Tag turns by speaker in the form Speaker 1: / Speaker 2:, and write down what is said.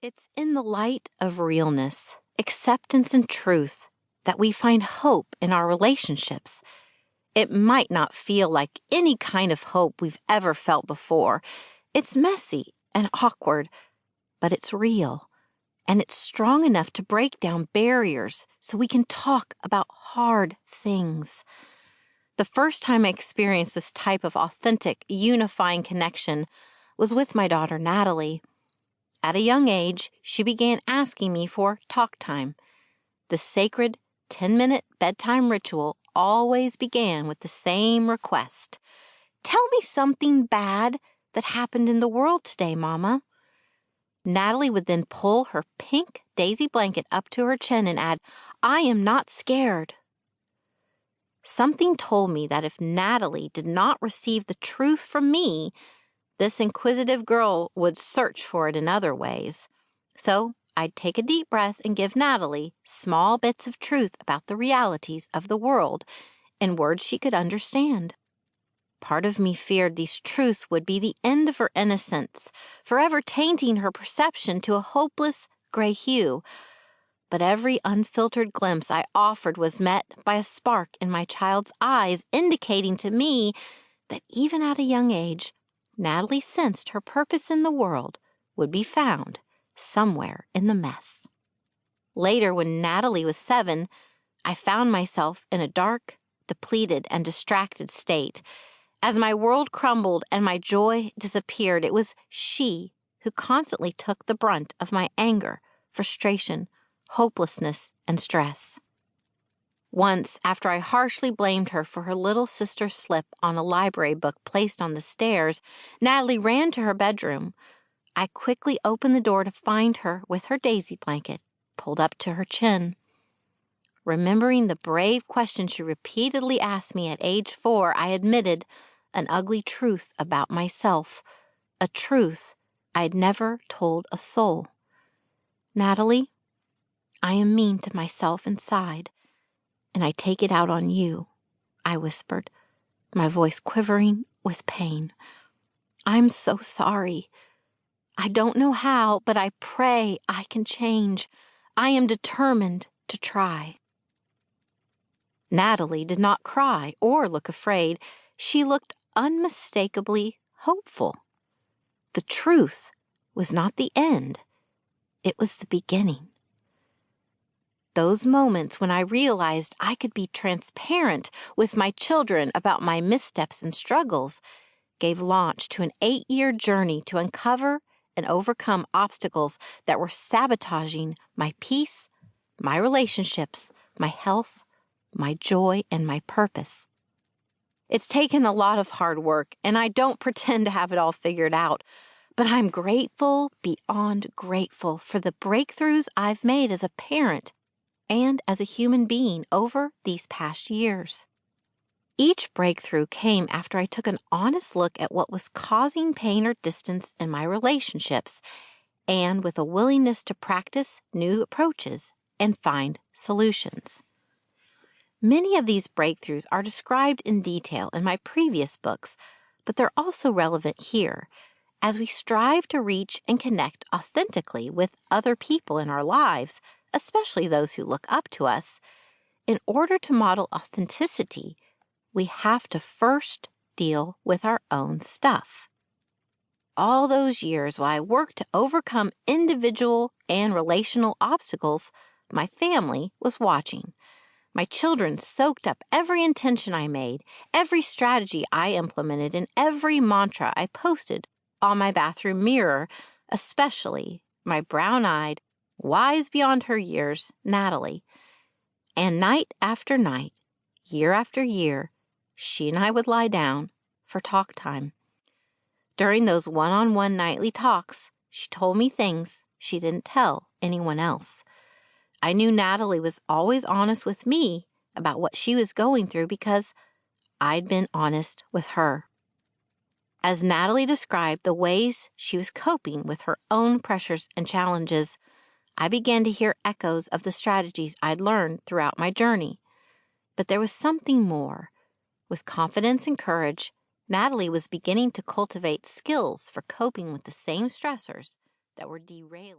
Speaker 1: It's in the light of realness, acceptance, and truth that we find hope in our relationships. It might not feel like any kind of hope we've ever felt before. It's messy and awkward, but it's real, and it's strong enough to break down barriers so we can talk about hard things. The first time I experienced this type of authentic, unifying connection was with my daughter, Natalie. At a young age, she began asking me for talk time. The sacred 10-minute bedtime ritual always began with the same request. "Tell me something bad that happened in the world today, Mama." Natalie would then pull her pink daisy blanket up to her chin and add, "I am not scared." Something told me that if Natalie did not receive the truth from me, this inquisitive girl would search for it in other ways. So I'd take a deep breath and give Natalie small bits of truth about the realities of the world in words she could understand. Part of me feared these truths would be the end of her innocence, forever tainting her perception to a hopeless gray hue. But every unfiltered glimpse I offered was met by a spark in my child's eyes, indicating to me that even at a young age, Natalie sensed her purpose in the world would be found somewhere in the mess. Later, when Natalie was 7, I found myself in a dark, depleted, and distracted state. As my world crumbled and my joy disappeared, it was she who constantly took the brunt of my anger, frustration, hopelessness, and stress. Once, after I harshly blamed her for her little sister's slip on a library book placed on the stairs, Natalie ran to her bedroom. I quickly opened the door to find her with her daisy blanket pulled up to her chin. Remembering the brave question she repeatedly asked me at age 4, I admitted an ugly truth about myself, a truth I'd never told a soul. "Natalie, I am mean to myself inside, and I take it out on you," I whispered, my voice quivering with pain. "I'm so sorry. I don't know how, but I pray I can change. I am determined to try." Natalie did not cry or look afraid. She looked unmistakably hopeful. The truth was not the end. It was the beginning. Those moments when I realized I could be transparent with my children about my missteps and struggles gave launch to an 8-year journey to uncover and overcome obstacles that were sabotaging my peace, my relationships, my health, my joy, and my purpose. It's taken a lot of hard work, and I don't pretend to have it all figured out, but I'm grateful, beyond grateful, for the breakthroughs I've made as a parent and as a human being over these past years. Each breakthrough came after I took an honest look at what was causing pain or distance in my relationships, and with a willingness to practice new approaches and find solutions. Many of these breakthroughs are described in detail in my previous books, but they're also relevant here as we strive to reach and connect authentically with other people in our lives, especially those who look up to us. In order to model authenticity, we have to first deal with our own stuff. All those years while I worked to overcome individual and relational obstacles, my family was watching. My children soaked up every intention I made, every strategy I implemented, and every mantra I posted on my bathroom mirror, especially my brown-eyed, wise beyond her years, Natalie. And night after night, year after year, she and I would lie down for talk time. During those one-on-one nightly talks, she told me things she didn't tell anyone else. I knew Natalie was always honest with me about what she was going through because I'd been honest with her. As Natalie described the ways she was coping with her own pressures and challenges, I began to hear echoes of the strategies I'd learned throughout my journey. But there was something more. With confidence and courage, Natalie was beginning to cultivate skills for coping with the same stressors that were derailing.